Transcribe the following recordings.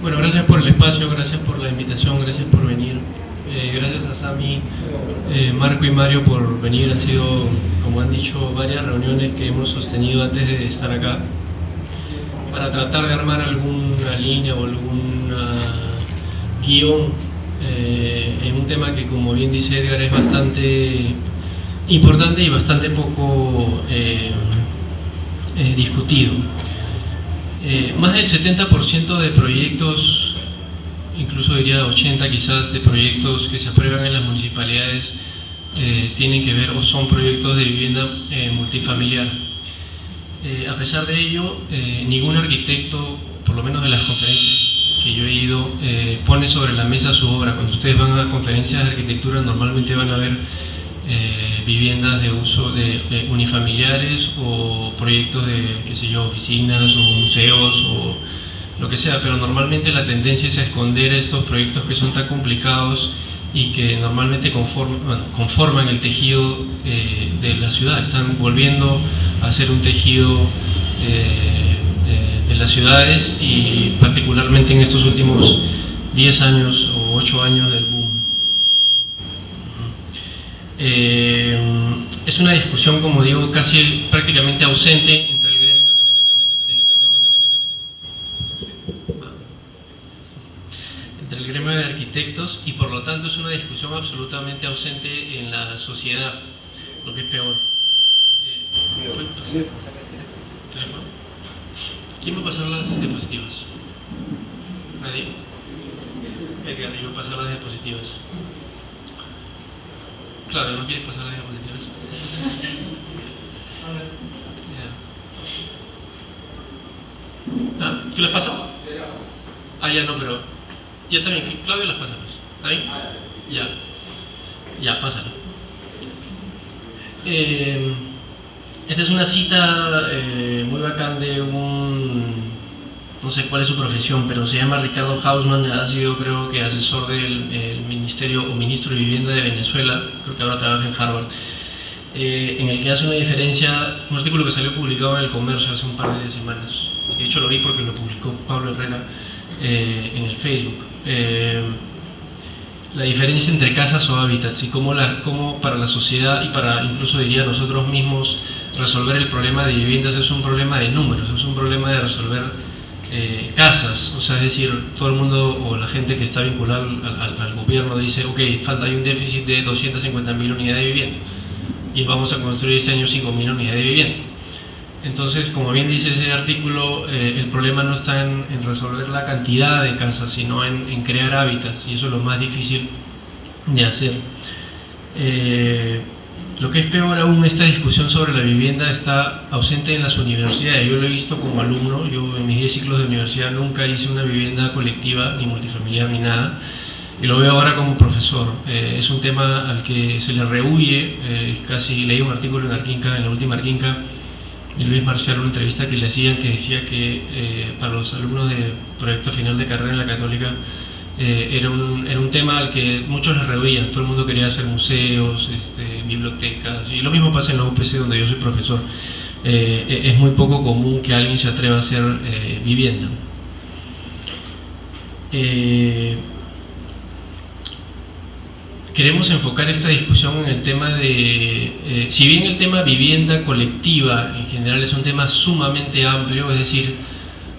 Bueno, gracias por el espacio, gracias por la invitación, gracias por venir. Gracias a Sami, Marco y Mario por venir. Han sido, como han dicho, varias reuniones que hemos sostenido antes de estar acá para tratar de armar alguna línea o algún guión en un tema que, como bien dice Edgar, es bastante importante y bastante poco discutido. Más del 70% de proyectos, incluso diría 80 quizás, de proyectos que se aprueban en las municipalidades tienen que ver o son proyectos de vivienda multifamiliar. A pesar de ello, ningún arquitecto, por lo menos de las conferencias que yo he ido, pone sobre la mesa su obra. Cuando ustedes van a conferencias de arquitectura, normalmente van a ver viviendas de uso de unifamiliares o proyectos de, qué sé yo, oficinas o museos o lo que sea, pero normalmente la tendencia es a esconder estos proyectos que son tan complicados y que normalmente conforman el tejido de la ciudad. Están volviendo a ser un tejido de las ciudades, y particularmente en estos últimos 10 años o 8 años del boom. Es una discusión, como digo, casi prácticamente ausente entre el gremio de arquitectos, y por lo tanto es una discusión absolutamente ausente en la sociedad, lo que es peor. ¿Puede pasar? ¿Teléfono? ¿Quién va a pasar las diapositivas? ¿Nadie? Edgar, yo voy a pasar las diapositivas. Claro, ¿no quieres pasar las diapositivas? ¿Ah? ¿Tú las pasas? Ah, ya no, pero... Ya está bien, Claudio las pasa, pues. ¿Está bien? Ya. Ya, pásalo. Esta es una cita muy bacán de un... No sé cuál es su profesión, pero se llama Ricardo Hausmann. Ha sido, creo que, asesor del ministerio o ministro de Vivienda de Venezuela. Creo que ahora trabaja en Harvard. En el que hace una diferencia, un artículo que salió publicado en El Comercio hace un par de semanas. De hecho, lo vi porque lo publicó Pablo Herrera en el Facebook. La diferencia entre casas o hábitats, y cómo para la sociedad y para, incluso diría, nosotros mismos, resolver el problema de viviendas es un problema de números, es un problema de resolver casas. O sea, es decir, todo el mundo o la gente que está vinculada al gobierno dice: ok, hay un déficit de 250.000 unidades de vivienda y vamos a construir este año 5.000 unidades de vivienda. Entonces, como bien dice ese artículo, el problema no está en resolver la cantidad de casas, sino en crear hábitats, y eso es lo más difícil de hacer. Lo que es peor aún, esta discusión sobre la vivienda está ausente en las universidades. Yo lo he visto como alumno. Yo en mis 10 ciclos de universidad nunca hice una vivienda colectiva, ni multifamiliar, ni nada, y lo veo ahora como profesor. Es un tema al que se le rehuye. Casi leí un artículo en Arquinca, en la última Arquinca, de Luis Marcial, una entrevista que le hacían, que decía que para los alumnos de proyecto final de carrera en la Católica era un tema al que muchos les rehuían. Todo el mundo quería hacer museos, bibliotecas, y lo mismo pasa en la UPC, donde yo soy profesor. Es muy poco común que alguien se atreva a hacer vivienda. Queremos enfocar esta discusión en el tema de, si bien el tema vivienda colectiva en general es un tema sumamente amplio, es decir,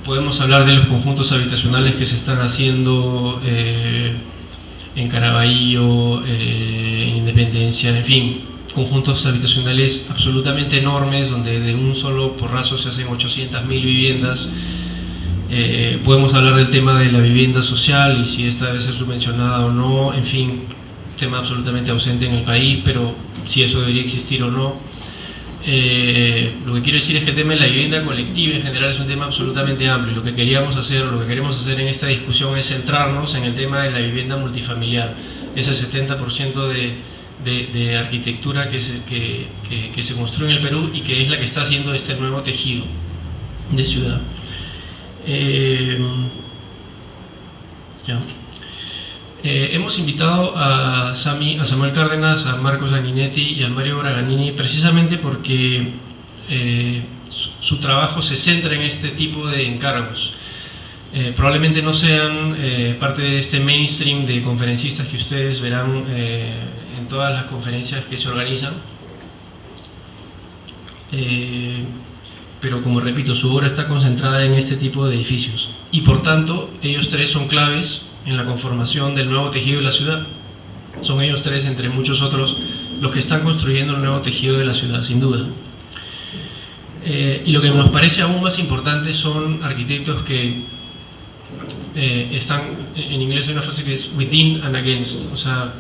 podemos hablar de los conjuntos habitacionales que se están haciendo en Caraballo, en Independencia, en fin, conjuntos habitacionales absolutamente enormes, donde de un solo porrazo se hacen 800.000 viviendas. Podemos hablar del tema de la vivienda social y si esta debe ser subvencionada o no, en fin, tema absolutamente ausente en el país, pero si eso debería existir o no. Lo que quiero decir es que el tema de la vivienda colectiva en general es un tema absolutamente amplio. Lo que queríamos hacer, lo que queremos hacer en esta discusión es centrarnos en el tema de la vivienda multifamiliar, ese 70% de arquitectura que se construye en el Perú y que es la que está haciendo este nuevo tejido de ciudad. Hemos invitado a Samuel Cárdenas, a Marco Sanguinetti y a Mario Braganini precisamente porque su trabajo se centra en este tipo de encargos. Probablemente no sean parte de este mainstream de conferencistas que ustedes verán en todas las conferencias que se organizan, pero como repito, su obra está concentrada en este tipo de edificios y por tanto ellos tres son claves en la conformación del nuevo tejido de la ciudad. Son ellos tres, entre muchos otros, los que están construyendo el nuevo tejido de la ciudad, sin duda. Y lo que nos parece aún más importante son arquitectos que están, en inglés hay una frase que es within and against, o sea,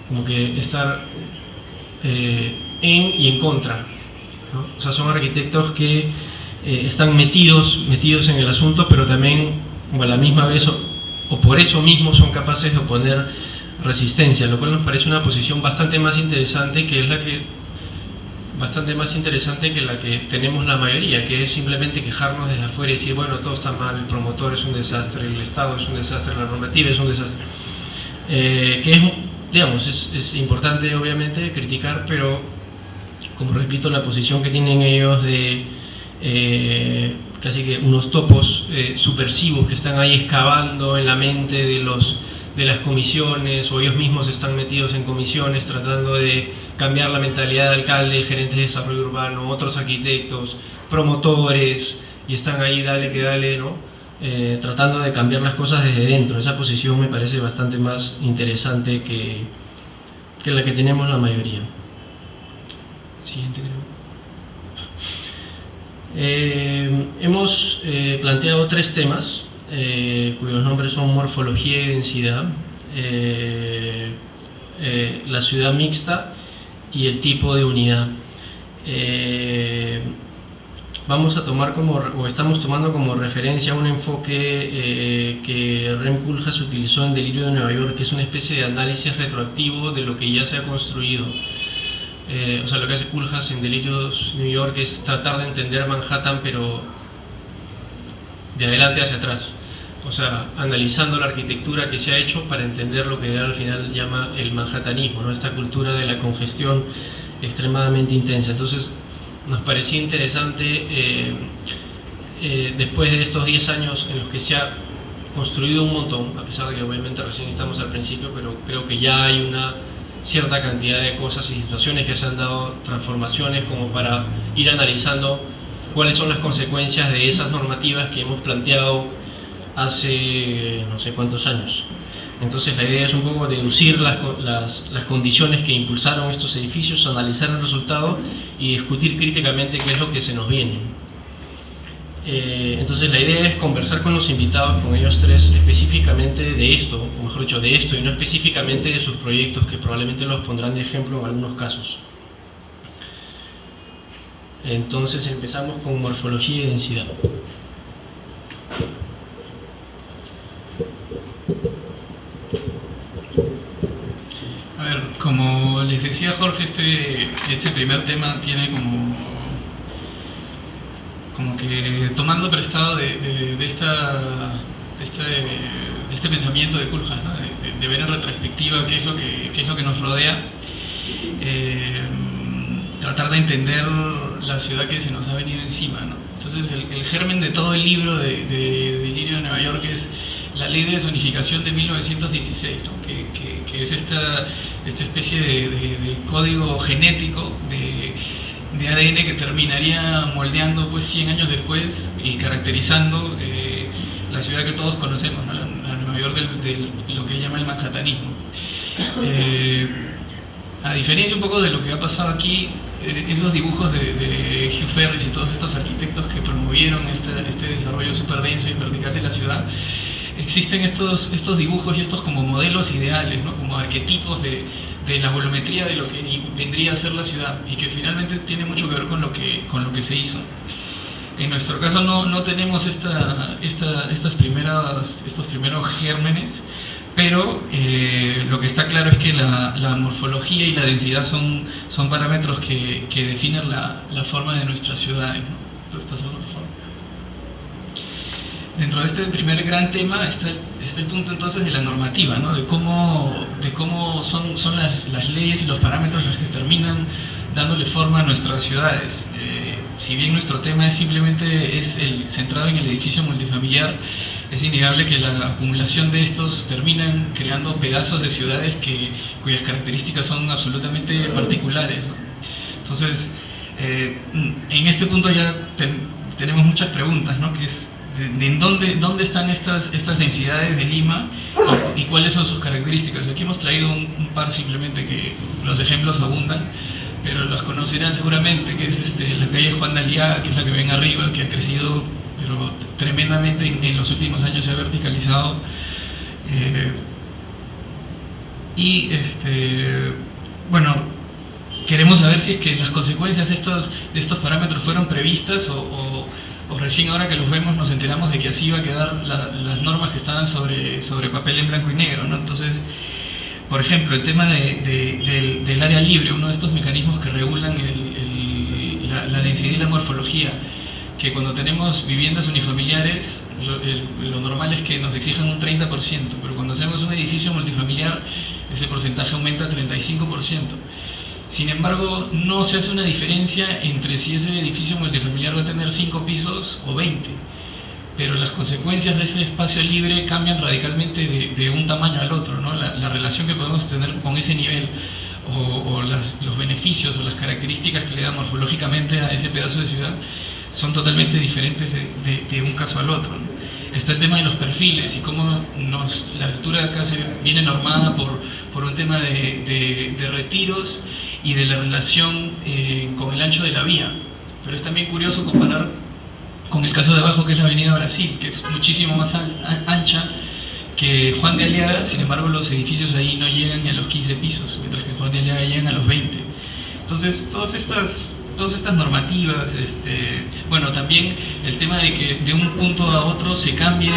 como que estar en y en contra, ¿no? O sea, son arquitectos que están metidos en el asunto, pero también, o a la misma vez, o por eso mismo son capaces de oponer resistencia, lo cual nos parece una posición bastante más interesante que la que tenemos la mayoría, que es simplemente quejarnos desde afuera y decir, bueno, todo está mal, el promotor es un desastre, el Estado es un desastre, la normativa es un desastre. Que es, digamos, es importante obviamente criticar, pero como repito, la posición que tienen ellos de casi que unos topos subversivos que están ahí excavando en la mente de las comisiones, o ellos mismos están metidos en comisiones tratando de cambiar la mentalidad de alcalde, gerentes de desarrollo urbano, otros arquitectos, promotores, y están ahí dale que dale, ¿no? Tratando de cambiar las cosas desde dentro. Esa posición me parece bastante más interesante que la que tenemos la mayoría. Siguiente, creo. Hemos planteado tres temas cuyos nombres son morfología y densidad, la ciudad mixta y el tipo de unidad. Vamos a tomar estamos tomando como referencia un enfoque que Rem Koolhaas utilizó en Delirio de Nueva York, que es una especie de análisis retroactivo de lo que ya se ha construido. O sea, lo que hace Koolhaas en Delirios New York es tratar de entender Manhattan, pero de adelante hacia atrás. O sea, analizando la arquitectura que se ha hecho para entender lo que él al final llama el manhattanismo, ¿no? Esta cultura de la congestión extremadamente intensa. Entonces, nos parecía interesante, después de estos 10 años en los que se ha construido un montón, a pesar de que obviamente recién estamos al principio, pero creo que ya hay una cierta cantidad de cosas y situaciones que se han dado, transformaciones, como para ir analizando cuáles son las consecuencias de esas normativas que hemos planteado hace no sé cuántos años. Entonces la idea es un poco deducir las condiciones que impulsaron estos edificios, analizar el resultado y discutir críticamente qué es lo que se nos viene. Entonces la idea es conversar con los invitados, con ellos tres, específicamente de esto, o mejor dicho, de esto, y no específicamente de sus proyectos, que probablemente los pondrán de ejemplo en algunos casos. Entonces empezamos con morfología y densidad. A ver, como les decía Jorge, este primer tema tiene como que tomando prestado de este pensamiento de Koolhaas, ¿no? de ver en retrospectiva qué es lo que nos rodea, tratar de entender la ciudad que se nos ha venido encima, ¿no? Entonces el germen de todo el libro de Delirio de Nueva York es la ley de zonificación de 1916, ¿no? que es esta especie de código genético de ADN que terminaría moldeando pues 100 años después y caracterizando la ciudad que todos conocemos, ¿no? la Nueva York de lo que llama el manhattanismo. A diferencia un poco de lo que ha pasado aquí, esos dibujos de Hugh Ferris y todos estos arquitectos que promovieron este desarrollo súper denso y vertical de la ciudad, existen estos dibujos y estos como modelos ideales, ¿no? Como arquetipos de la volumetría de lo que vendría a ser la ciudad, y que finalmente tiene mucho que ver con lo que se hizo. En nuestro caso no tenemos estos primeros gérmenes, pero lo que está claro es que la morfología y la densidad son parámetros que definen la forma de nuestras ciudades, ¿no? ¿Puedes pasarlo, por favor? Dentro de este primer gran tema está el punto entonces de la normativa, ¿no? de cómo son las leyes y los parámetros los que terminan dándole forma a nuestras ciudades. Si bien nuestro tema simplemente es centrado en el edificio multifamiliar, es innegable que la acumulación de estos terminan creando pedazos de ciudades cuyas características son absolutamente particulares, ¿no? Entonces, en este punto ya tenemos muchas preguntas, ¿no? Que es de dónde están estas densidades de Lima y cuáles son sus características. Aquí hemos traído un par simplemente, que los ejemplos abundan, pero los conocerán seguramente, que es la calle Juan de Aliaga, que es la que ven arriba, que ha crecido pero tremendamente en los últimos años, se ha verticalizado. Bueno, queremos saber si es que las consecuencias de estos parámetros fueron previstas o recién ahora que los vemos nos enteramos de que así iba a quedar las normas que estaban sobre papel en blanco y negro, ¿no? Entonces, por ejemplo, el tema del área libre, uno de estos mecanismos que regulan la densidad y la morfología, que cuando tenemos viviendas unifamiliares, lo normal es que nos exijan un 30%, pero cuando hacemos un edificio multifamiliar, ese porcentaje aumenta a 35%. Sin embargo, no se hace una diferencia entre si ese edificio multifamiliar va a tener 5 pisos o 20, pero las consecuencias de ese espacio libre cambian radicalmente de un tamaño al otro, ¿no? La relación que podemos tener con ese nivel o los beneficios o las características que le da morfológicamente a ese pedazo de ciudad son totalmente diferentes de un caso al otro, ¿no? Está el tema de los perfiles y cómo la altura de acá viene normada por un tema de retiros y de la relación con el ancho de la vía. Pero es también curioso comparar con el caso de abajo, que es la avenida Brasil, que es muchísimo más ancha que Juan de Aliaga. Sin embargo, los edificios ahí no llegan a los 15 pisos, mientras que Juan de Aliaga llegan a los 20. Entonces, todas estas normativas, bueno, también el tema de que de un punto a otro se cambie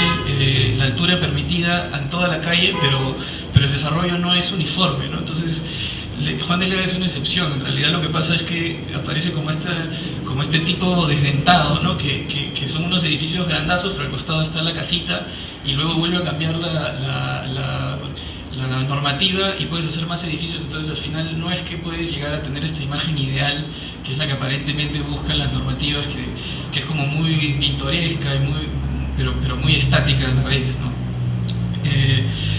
la altura permitida en toda la calle, pero el desarrollo no es uniforme, ¿no? Entonces, Juan de Aliaga es una excepción. En realidad lo que pasa es que aparece como este tipo desdentado, ¿no? Que son unos edificios grandazos, pero al costado está la casita, y luego vuelve a cambiar la normativa y puedes hacer más edificios. Entonces al final no es que puedes llegar a tener esta imagen ideal, que es la que aparentemente buscan las normativas, que es como muy pintoresca y pero muy estática a la vez, ¿no?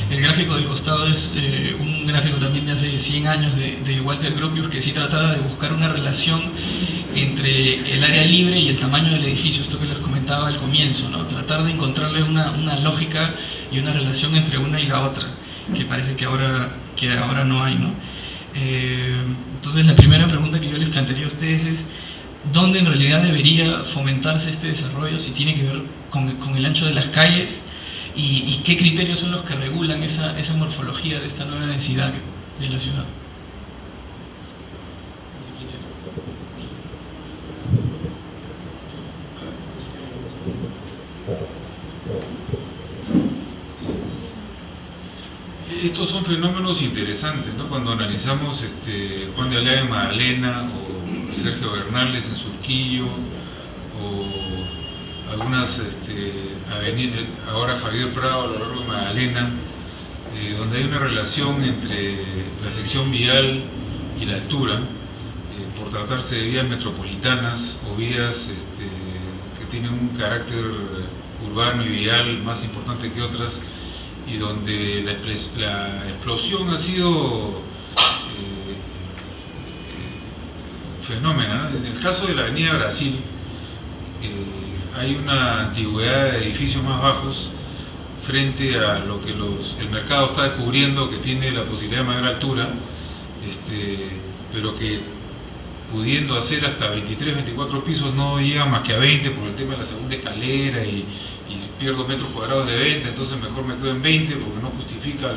El gráfico del costado es un gráfico también de hace 100 años de Walter Gropius, que sí trataba de buscar una relación entre el área libre y el tamaño del edificio, esto que les comentaba al comienzo, ¿no? Tratar de encontrarle una lógica y una relación entre una y la otra, que parece que ahora no hay, ¿no? Entonces la primera pregunta que yo les plantearía a ustedes es ¿dónde en realidad debería fomentarse este desarrollo? Si tiene que ver con el ancho de las calles, y qué criterios son los que regulan esa morfología de esta nueva densidad de la ciudad. Estos son fenómenos interesantes, ¿no? Cuando analizamos Juan de Aliaga en Magdalena, o Sergio Bernales en Surquillo, o algunas avenidas, ahora Javier Prado a lo largo de Magdalena, donde hay una relación entre la sección vial y la altura, por tratarse de vías metropolitanas o vías que tienen un carácter urbano y vial más importante que otras, y donde la explosión ha sido fenómena, ¿no? En el caso de la avenida Brasil, hay una antigüedad de edificios más bajos frente a lo que el mercado está descubriendo, que tiene la posibilidad de mayor altura, pero que pudiendo hacer hasta 23, 24 pisos no llegan más que a 20 por el tema de la segunda escalera y pierdo metros cuadrados de 20, entonces mejor me quedo en 20 porque no justifica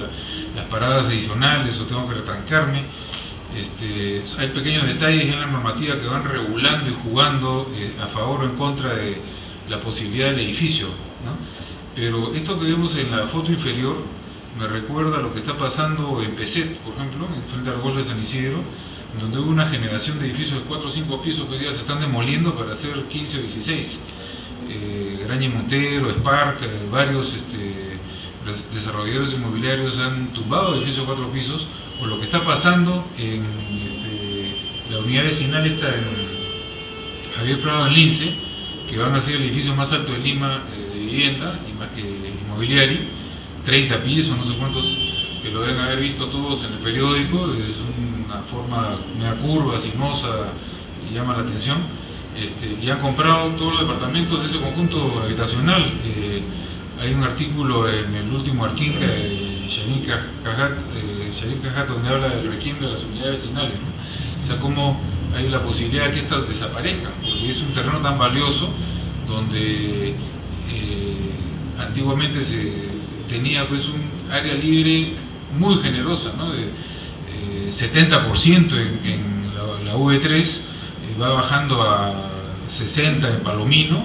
las paradas adicionales o tengo que retrancarme. Hay pequeños detalles en la normativa que van regulando y jugando a favor o en contra de la posibilidad del edificio, ¿no? Pero esto que vemos en la foto inferior me recuerda a lo que está pasando en Peset, por ejemplo, frente al Golf de San Isidro, donde hubo una generación de edificios de 4 o 5 pisos que hoy día se están demoliendo para hacer 15 o 16. Graña y Montero, Spark, varios desarrolladores inmobiliarios han tumbado edificios de 4 pisos, o lo que está pasando en la unidad vecinal esta en Javier Prado en Lince, que van a ser el edificio más alto de Lima, de vivienda inmobiliaria, 30 pisos, no sé cuántos, que lo deben haber visto todos en el periódico. Es una forma, una curva sinuosa que llama la atención. Y han comprado todos los departamentos de ese conjunto habitacional. Hay un artículo en el último Arquinca de Sharin Cajat, donde habla del requiem de las unidades vecinales, ¿no? O sea, cómo hay la posibilidad de que estas desaparezcan, porque es un terreno tan valioso donde antiguamente se tenía pues un área libre muy generosa, ¿no? De 70% en la V3, va bajando a 60 en Palomino,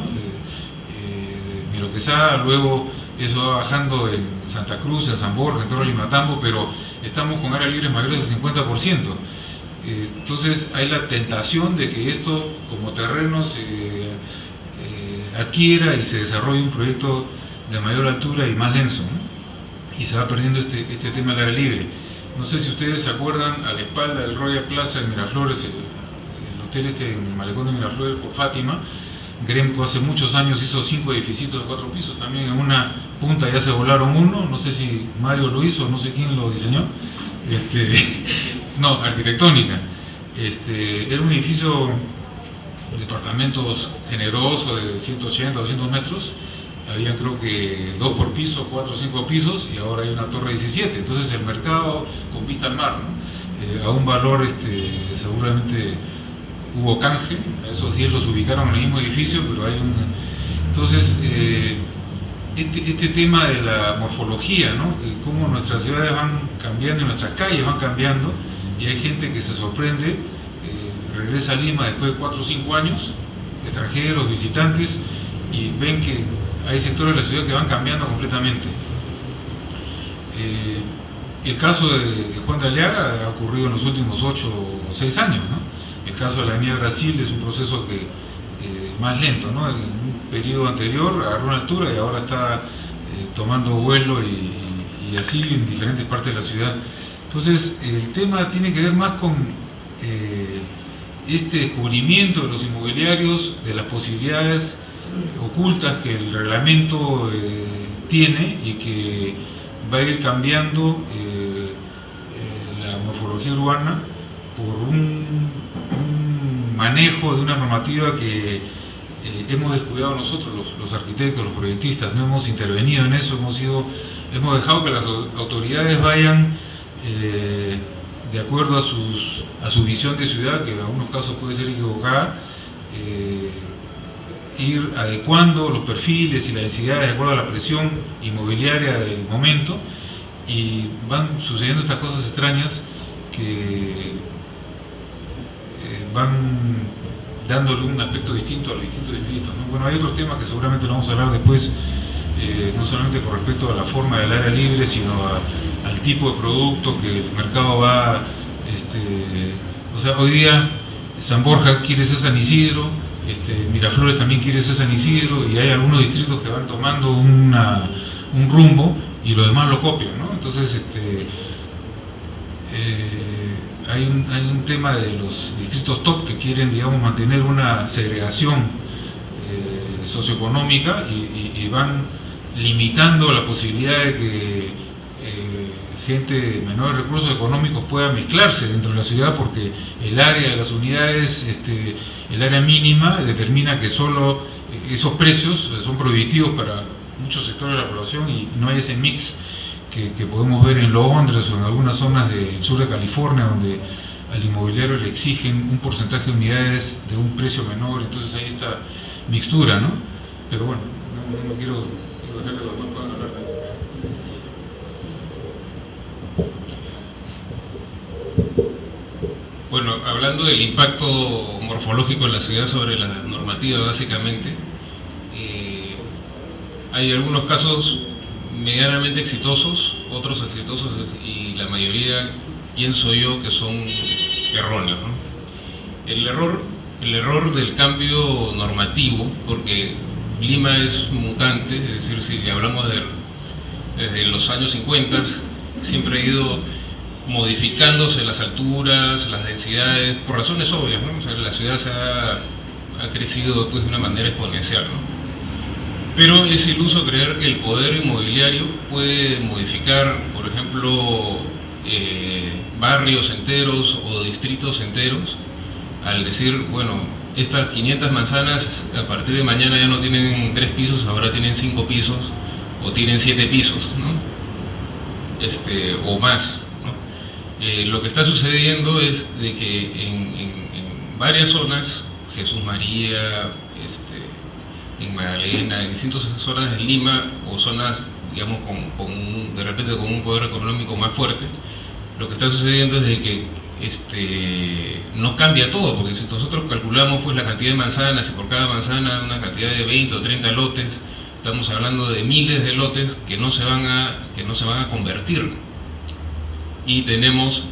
Miro Quesada, luego eso va bajando en Santa Cruz, en San Borja, en Torre Limatambo, pero estamos con áreas libres mayores del 50%. Entonces hay la tentación de que esto como terreno se adquiera y se desarrolle un proyecto de mayor altura y más denso, ¿no? Y se va perdiendo este tema del área libre. No sé si ustedes se acuerdan, a la espalda del Royal Plaza de Miraflores, el hotel en el malecón de Miraflores por Fátima, Gremco hace muchos años hizo 5 edificios de 4 pisos, también en una punta ya se volaron uno, no sé si Mario lo hizo, no sé quién lo diseñó, no, arquitectónica. Era un edificio de departamentos generoso de 180, 200 metros, había creo que 2 por piso, 4 o 5 pisos, y ahora hay una torre de 17, entonces el mercado con vista al mar, ¿no? A un valor seguramente hubo canje, esos 10 los ubicaron en el mismo edificio, pero hay un... Entonces, este tema de la morfología, ¿no? Cómo nuestras ciudades van cambiando y nuestras calles van cambiando, y hay gente que se sorprende, regresa a Lima después de 4 o 5 años, extranjeros, visitantes, y ven que hay sectores de la ciudad que van cambiando completamente. El caso de Juan de Aliaga ha ocurrido en los últimos 8 o 6 años, ¿no? El caso de la Avenida Brasil es un proceso que más lento, ¿no? En un periodo anterior agarró una altura y ahora está tomando vuelo y así en diferentes partes de la ciudad. Entonces el tema tiene que ver más con este descubrimiento de los inmobiliarios, de las posibilidades ocultas que el reglamento tiene y que va a ir cambiando la morfología urbana por un manejo de una normativa que hemos descuidado nosotros, los arquitectos, los proyectistas. No hemos intervenido en eso, hemos dejado que las autoridades vayan de acuerdo a su visión de ciudad, que en algunos casos puede ser equivocada, ir adecuando los perfiles y la densidad de acuerdo a la presión inmobiliaria del momento, y van sucediendo estas cosas extrañas que van dándole un aspecto distinto a los distintos distritos, ¿no? Bueno, hay otros temas que seguramente lo vamos a hablar después, no solamente con respecto a la forma del área libre, sino al tipo de producto que el mercado va, o sea, hoy día San Borja quiere ser San Isidro, Miraflores también quiere ser San Isidro, y hay algunos distritos que van tomando un rumbo y los demás lo copian, ¿no? Entonces hay un tema de los distritos top que quieren, digamos, mantener una segregación socioeconómica y van limitando la posibilidad de que gente de menores recursos económicos pueda mezclarse dentro de la ciudad, porque el área de las unidades, el área mínima, determina que solo esos precios son prohibitivos para muchos sectores de la población, y no hay ese mix que podemos ver en Londres o en algunas zonas del sur de California, donde al inmobiliario le exigen un porcentaje de unidades de un precio menor. Entonces hay esta mixtura, ¿no? Pero bueno, no quiero dejar que los demás puedan hablar de eso. Bueno, hablando del impacto morfológico en la ciudad sobre la normativa, básicamente, hay algunos casos medianamente exitosos, otros exitosos, y la mayoría, pienso yo, que son erróneos, ¿no? El error del cambio normativo, porque Lima es mutante, es decir, si hablamos desde los años 50, siempre ha ido modificándose las alturas, las densidades, por razones obvias, ¿no? O sea, la ciudad ha crecido pues, de una manera exponencial, ¿no? Pero es iluso creer que el poder inmobiliario puede modificar, por ejemplo, barrios enteros o distritos enteros, al decir, bueno, estas 500 manzanas a partir de mañana ya no tienen 3 pisos, ahora tienen 5 pisos o tienen 7 pisos, ¿no? O más, ¿no? Lo que está sucediendo es de que en varias zonas, Jesús María, en Magdalena, en distintas zonas de Lima o zonas, digamos, de repente con un poder económico más fuerte, lo que está sucediendo es de que no cambia todo, porque si nosotros calculamos pues la cantidad de manzanas y por cada manzana una cantidad de 20 o 30 lotes, estamos hablando de miles de lotes que no se van a convertir, y tenemos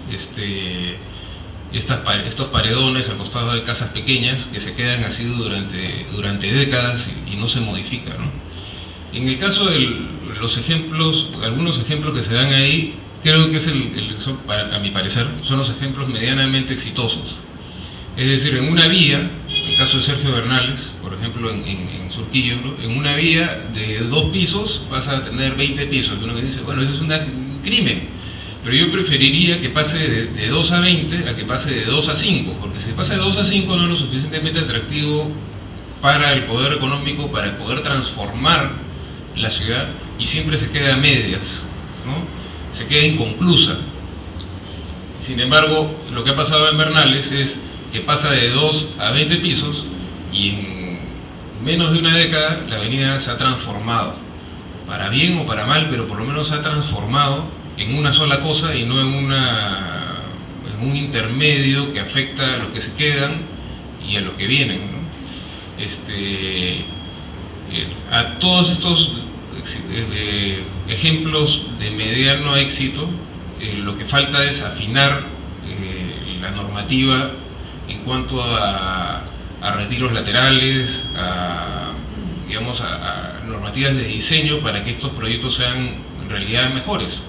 estos paredones al costado de casas pequeñas que se quedan así durante décadas y no se modifican, ¿no? En el caso de algunos ejemplos que se dan ahí, creo que a mi parecer, son los ejemplos medianamente exitosos. Es decir, en una vía, en el caso de Sergio Bernales, por ejemplo, en Surquillo, ¿no? En una vía de 2 pisos vas a tener 20 pisos. Uno que dice, bueno, eso es un crimen, pero yo preferiría que pase de 2 a 20 a que pase de 2 a 5, porque si pasa de 2 a 5 no es lo suficientemente atractivo para el poder económico, para poder transformar la ciudad, y siempre se queda a medias, ¿no? Se queda inconclusa. Sin embargo, lo que ha pasado en Bernales es que pasa de 2 a 20 pisos y en menos de una década la avenida se ha transformado, para bien o para mal, pero por lo menos se ha transformado en una sola cosa y no en un intermedio que afecta a los que se quedan y a los que vienen, ¿no? A todos estos ejemplos de mediano éxito, lo que falta es afinar la normativa en cuanto a retiros laterales, a normativas de diseño para que estos proyectos sean en realidad mejores.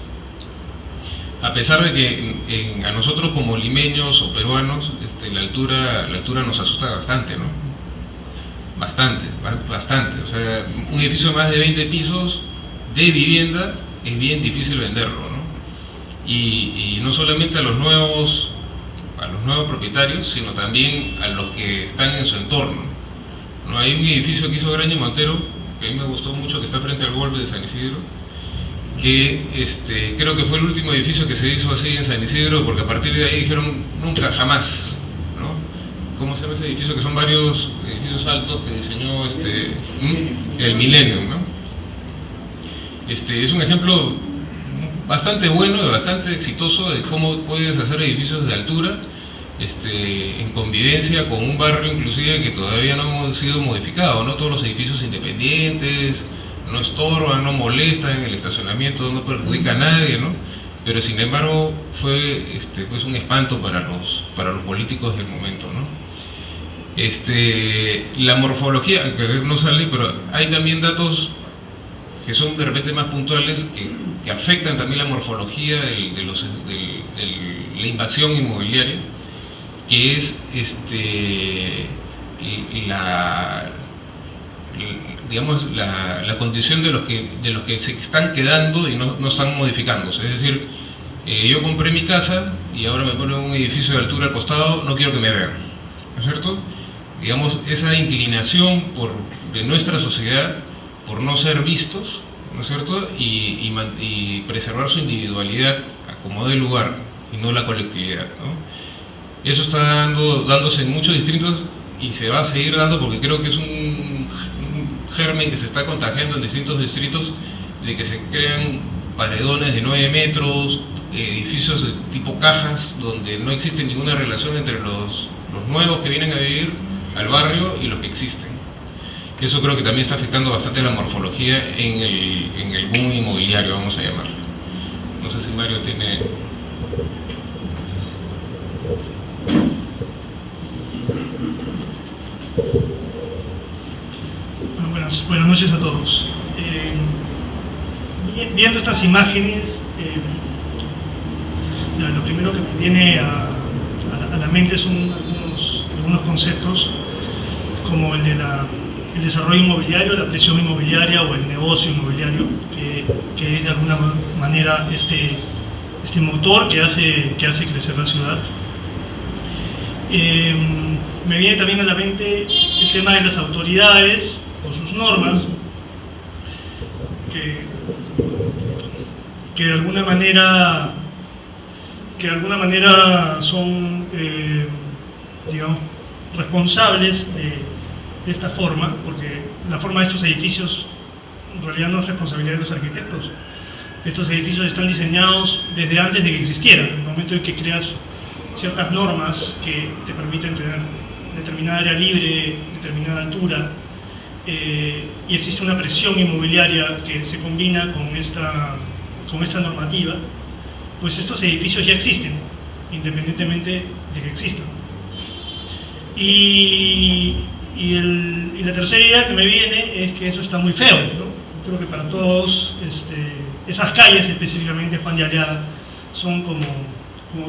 A pesar de que a nosotros como limeños o peruanos la altura nos asusta bastante, ¿no? Bastante. O sea, un edificio de más de 20 pisos de vivienda es bien difícil venderlo, ¿no? Y no solamente a los nuevos propietarios, sino también a los que están en su entorno, ¿no? Hay un edificio que hizo Graña y Montero, que a mí me gustó mucho, que está frente al golf de San Isidro, que creo que fue el último edificio que se hizo así en San Isidro, porque a partir de ahí dijeron nunca jamás, ¿no? ¿Cómo se llama ese edificio? Que son varios edificios altos que diseñó el Millennium, ¿no? Es un ejemplo bastante bueno y bastante exitoso de cómo puedes hacer edificios de altura en convivencia con un barrio inclusive que todavía no ha sido modificado, ¿no? Todos los edificios independientes no estorban, no molestan, el estacionamiento no perjudica a nadie, ¿no? Pero sin embargo fue pues un espanto para los políticos del momento, ¿no? La morfología, que no sale, pero hay también datos que son de repente más puntuales que afectan también la morfología de la invasión inmobiliaria, que es la condición de los que se están quedando y no están modificándose. Es decir, yo compré mi casa y ahora me ponen un edificio de altura al costado, no quiero que me vean, ¿no es cierto? Digamos, esa inclinación de nuestra sociedad por no ser vistos, ¿no es cierto? Y preservar su individualidad a como dé lugar y no la colectividad, ¿no? Eso está dándose en muchos distritos y se va a seguir dando, porque creo que es un germen que se está contagiando en distintos distritos, de que se crean paredones de 9 metros, edificios de tipo cajas, donde no existe ninguna relación entre los nuevos que vienen a vivir al barrio y los que existen. Eso creo que también está afectando bastante la morfología en el boom inmobiliario, vamos a llamarlo. No sé si Mario tiene... Buenas noches a todos. Viendo estas imágenes, lo primero que me viene a la mente son algunos conceptos, como el de la el desarrollo inmobiliario, la presión inmobiliaria o el negocio inmobiliario, que es de alguna manera este motor que hace crecer la ciudad. Me viene también a la mente el tema de las autoridades con sus normas, que de alguna manera son, digamos, responsables de esta forma, porque la forma de estos edificios en realidad no es responsabilidad de los arquitectos. Estos edificios están diseñados desde antes de que existieran, en el momento en que creas ciertas normas que te permiten tener determinada área libre, determinada altura, y existe una presión inmobiliaria que se combina con esta normativa, pues estos edificios ya existen, independientemente de que existan. Y la tercera idea que me viene es que eso está muy feo, ¿no? Creo que para todos, esas calles específicamente Juan de Aliaga son como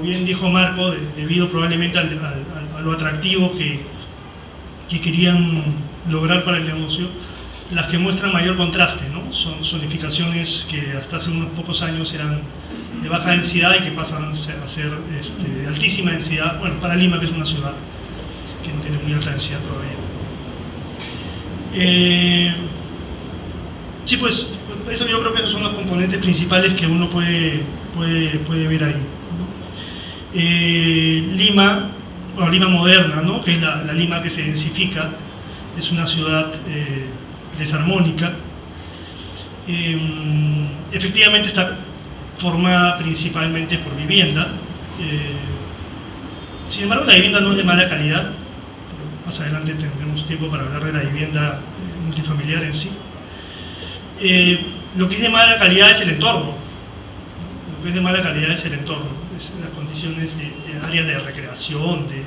bien dijo Marco, debido probablemente a lo atractivo que querían lograr para el negocio, las que muestran mayor contraste, ¿no? Son zonificaciones que hasta hace unos pocos años eran de baja densidad y que pasan a ser de altísima densidad, bueno, para Lima, que es una ciudad que no tiene muy alta densidad todavía. Sí, pues eso yo creo que esos son los componentes principales que uno puede ver ahí, ¿no? Lima moderna, ¿no? Que es la Lima que se densifica, es una ciudad desarmónica. Efectivamente está formada principalmente por vivienda. Sin embargo, la vivienda no es de mala calidad. Más adelante tendremos tiempo para hablar de la vivienda multifamiliar en sí. Lo que es de mala calidad es el entorno. Lo que es de mala calidad es el entorno. Es las condiciones de áreas de recreación, de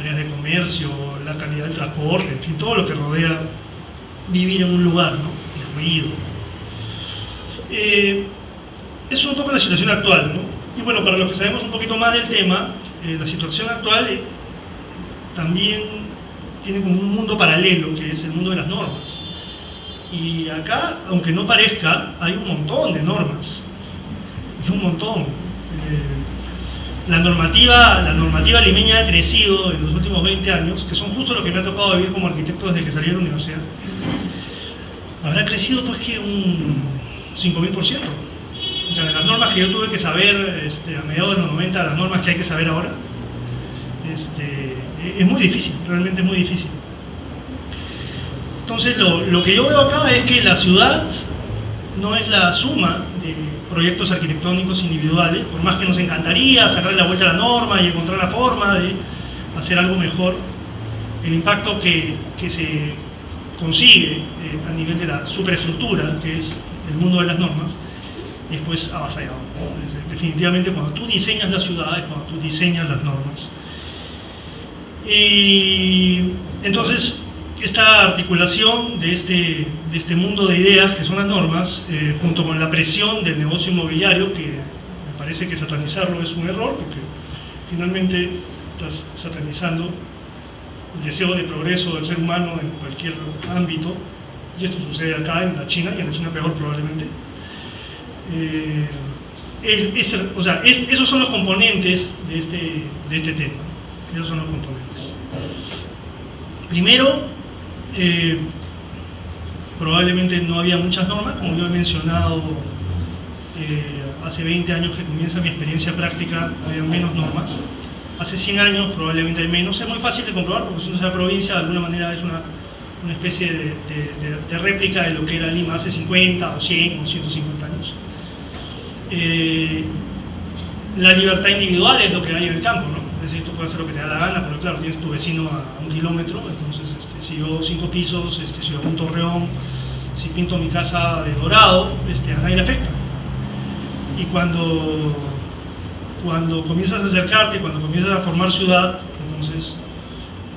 áreas de comercio, la calidad del transporte, en fin, todo lo que rodea vivir en un lugar, ¿no? El ruido. Eso es un poco la situación actual, ¿no? Y bueno, para los que sabemos un poquito más del tema, la situación actual también tiene como un mundo paralelo, que es el mundo de las normas. Y acá, aunque no parezca, hay un montón de normas. Hay un montón. La normativa limeña ha crecido en los últimos 20 años, que son justo lo que me ha tocado vivir como arquitecto desde que salí de la universidad. Habrá crecido pues que un 5.000%. O sea, de las normas que yo tuve que saber a mediados de los 90, las normas que hay que saber ahora, es muy difícil, realmente es muy difícil. Entonces lo que yo veo acá es que la ciudad no es la suma de proyectos arquitectónicos individuales, por más que nos encantaría sacarle la vuelta a la norma y encontrar la forma de hacer algo mejor, el impacto que se consigue a nivel de la superestructura, que es el mundo de las normas, es pues avasallador. Definitivamente cuando tú diseñas las ciudades, cuando tú diseñas las normas. Y entonces esta articulación de este mundo de ideas que son las normas, junto con la presión del negocio inmobiliario, que me parece que satanizarlo es un error, porque finalmente estás satanizando el deseo de progreso del ser humano en cualquier ámbito, y esto sucede acá en la China, y en la China peor probablemente. Esos son los componentes de este tema. Esos son los componentes. Primero, probablemente no había muchas normas, como yo he mencionado, hace 20 años que comienza mi experiencia práctica, había menos normas. Hace 100 años probablemente hay menos. Es muy fácil de comprobar porque si uno es de la provincia, de alguna manera es una especie de réplica de lo que era Lima hace 50 o 100 o 150 años. La libertad individual es lo que hay en el campo, ¿no? Es decir, tú puedes hacer lo que te da la gana, pero claro, tienes tu vecino a 1 kilómetro, entonces si yo 5 pisos, si yo hago un torreón, si pinto mi casa de dorado, a nadie le afecta. Y cuando comienzas a acercarte, cuando comienzas a formar ciudad, entonces,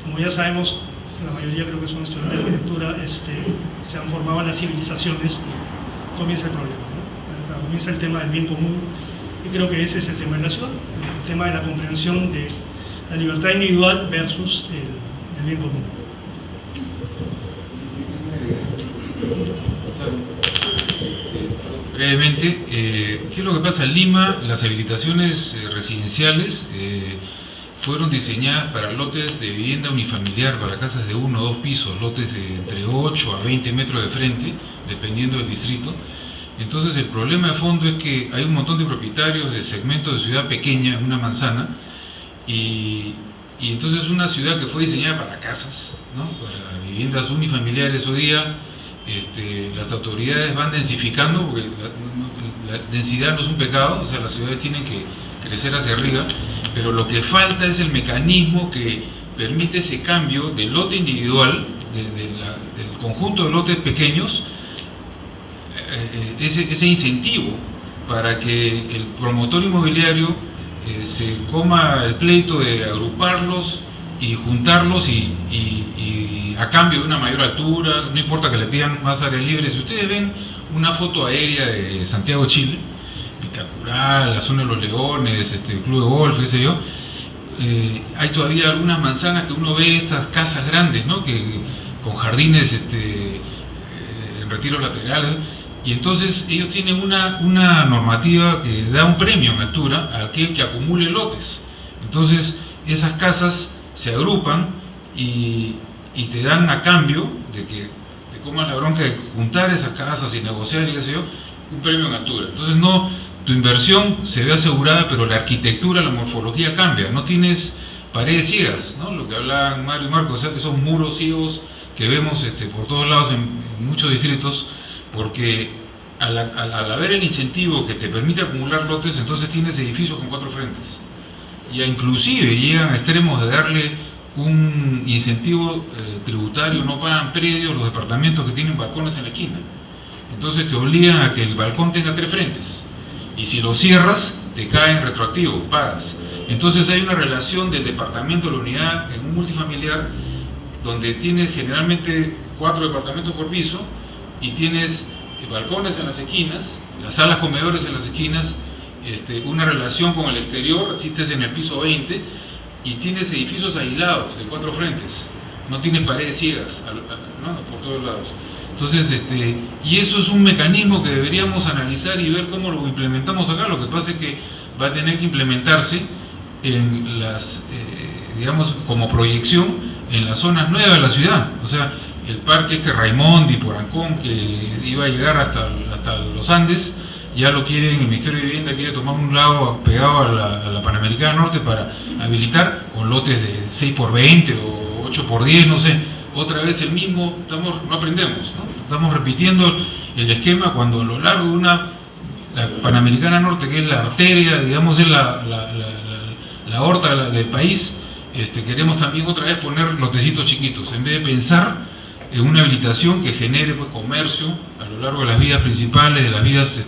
como ya sabemos, la mayoría creo que son estudiantes de arquitectura, se han formado en las civilizaciones, comienza el problema, ¿no? Comienza el tema del bien común, y creo que ese es el tema de la ciudad, el tema de la comprensión de la libertad individual versus el bien común. brevemente, ¿qué es lo que pasa? En Lima, las habilitaciones residenciales fueron diseñadas para lotes de vivienda unifamiliar, para casas de 1 o 2 pisos, lotes de entre 8 a 20 metros de frente, dependiendo del distrito. Entonces el problema de fondo es que hay un montón de propietarios de segmentos de ciudad pequeña, en una manzana, y entonces es una ciudad que fue diseñada para casas, ¿no? Para viviendas unifamiliares. Hoy día las autoridades van densificando, porque la densidad no es un pecado, o sea, las ciudades tienen que crecer hacia arriba, pero lo que falta es el mecanismo que permite ese cambio del lote individual, del conjunto de lotes pequeños, ese incentivo para que el promotor inmobiliario se coma el pleito de agruparlos y juntarlos y a cambio de una mayor altura, no importa que le pidan más áreas libres. Si ustedes ven una foto aérea de Santiago de Chile, Vitacura, la zona de los Leones, el club de golf, qué sé yo, hay todavía algunas manzanas que uno ve estas casas grandes, ¿no? Con jardines en retiros laterales, y entonces ellos tienen una normativa que da un premio en altura a aquel que acumule lotes. Entonces esas casas se agrupan y te dan, a cambio de que te comas la bronca de juntar esas casas y negociar y qué sé yo, un premio en altura. Entonces tu inversión se ve asegurada, pero la arquitectura, la morfología cambia. No tienes paredes ciegas, ¿no? Lo que hablaban Mario y Marco, o sea, esos muros ciegos que vemos por todos lados en muchos distritos, porque al haber el incentivo que te permite acumular lotes, entonces tienes edificios con 4 frentes. Y inclusive llegan a extremos de darle un incentivo tributario, no pagan predios los departamentos que tienen balcones en la esquina. Entonces te obligan a que el balcón tenga 3 frentes. Y si lo cierras, te cae en retroactivo, pagas. Entonces hay una relación del departamento, la unidad en un multifamiliar, donde tienes generalmente 4 departamentos por piso y tienes balcones en las esquinas, las salas comedores en las esquinas, una relación con el exterior, si estés en el piso 20, y tienes edificios aislados de 4 frentes, no tienes paredes ciegas, ¿no? Por todos lados. Entonces, y eso es un mecanismo que deberíamos analizar y ver cómo lo implementamos acá. Lo que pasa es que va a tener que implementarse en digamos, como proyección en las zonas nuevas de la ciudad. O sea, el parque Raimondi, Porancón, que iba a llegar hasta los Andes, ya lo quieren, el Ministerio de Vivienda quiere tomar un lado pegado a la Panamericana Norte para habilitar con lotes de 6x20 o 8x10, no sé. Otra vez el mismo, no aprendemos, ¿no? Estamos repitiendo el esquema cuando a lo largo de la Panamericana Norte, que es la arteria, digamos, es la aorta del país, queremos también otra vez poner lotecitos chiquitos, en vez de pensar en una habilitación que genere comercio a lo largo de las vías principales, de las vías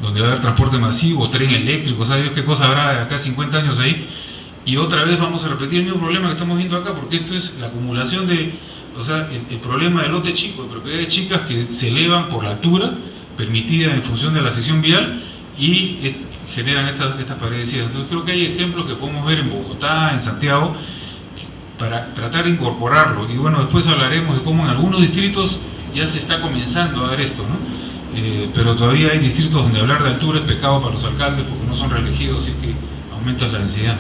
donde va a haber transporte masivo, tren eléctrico, ¿sabes Dios qué cosa habrá de acá 50 años ahí? Y otra vez vamos a repetir el mismo problema que estamos viendo acá, porque esto es la acumulación el problema de lotes chicos, de propiedades chicas que se elevan por la altura permitida en función de la sección vial y generan estas paredes ciegas. Entonces creo que hay ejemplos que podemos ver en Bogotá, en Santiago, para tratar de incorporarlo. Y bueno, después hablaremos de cómo en algunos distritos ya se está comenzando a dar esto, ¿no? Pero todavía hay distritos donde hablar de altura es pecado para los alcaldes porque no son reelegidos y que aumenta la densidad.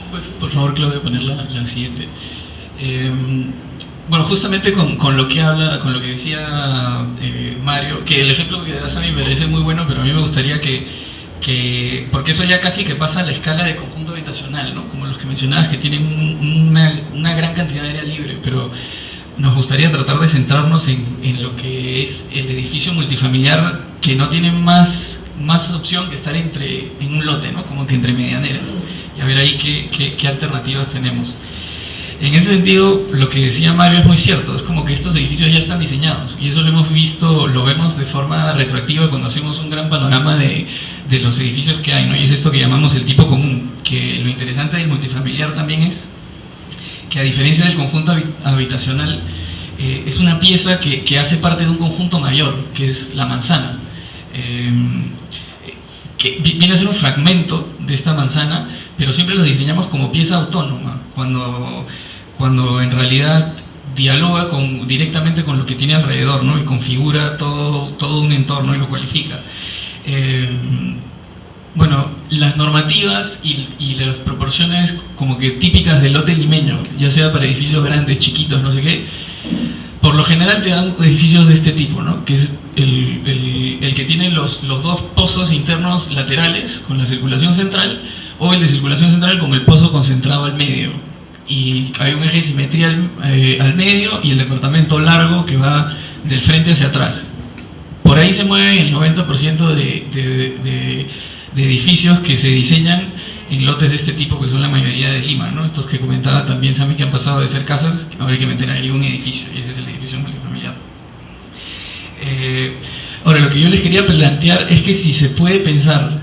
Pues, por favor, Claudia, poner la siguiente. Bueno, justamente con lo que decía Mario, que el ejemplo que das a mí me parece muy bueno, pero a mí me gustaría porque eso ya casi que pasa a la escala de conjunto habitacional, ¿no? Como los que mencionabas, que tienen una gran cantidad de área libre, pero nos gustaría tratar de centrarnos en lo que es el edificio multifamiliar, que no tiene más opción que estar en un lote, ¿no? Como que entre medianeras, y a ver ahí qué alternativas tenemos. En ese sentido, lo que decía Mario es muy cierto, es como que estos edificios ya están diseñados, y eso lo vemos de forma retroactiva cuando hacemos un gran panorama de los edificios que hay, ¿no? Y es esto que llamamos el tipo común, que lo interesante del multifamiliar también es que, a diferencia del conjunto habitacional, es una pieza que hace parte de un conjunto mayor, que es la manzana, que viene a ser un fragmento de esta manzana, pero siempre lo diseñamos como pieza autónoma, cuando en realidad dialoga directamente con lo que tiene alrededor, ¿no? Y configura todo un entorno y lo cualifica. Bueno, las normativas y las proporciones como que típicas del lote limeño, ya sea para edificios grandes, chiquitos, no sé qué, por lo general te dan edificios de este tipo, ¿no? Que es el que tiene los dos pozos internos laterales con la circulación central, o el de circulación central con el pozo concentrado al medio. Y hay un eje de simetría al medio y el departamento largo que va del frente hacia atrás. Por ahí se mueve el 90% de edificios que se diseñan en lotes de este tipo, que son la mayoría de Lima, ¿no? Estos que comentaba también Sammy, que han pasado de ser casas, ahora hay que meter ahí un edificio, y ese es el edificio multifamiliar. Ahora, lo que yo les quería plantear es que si se puede pensar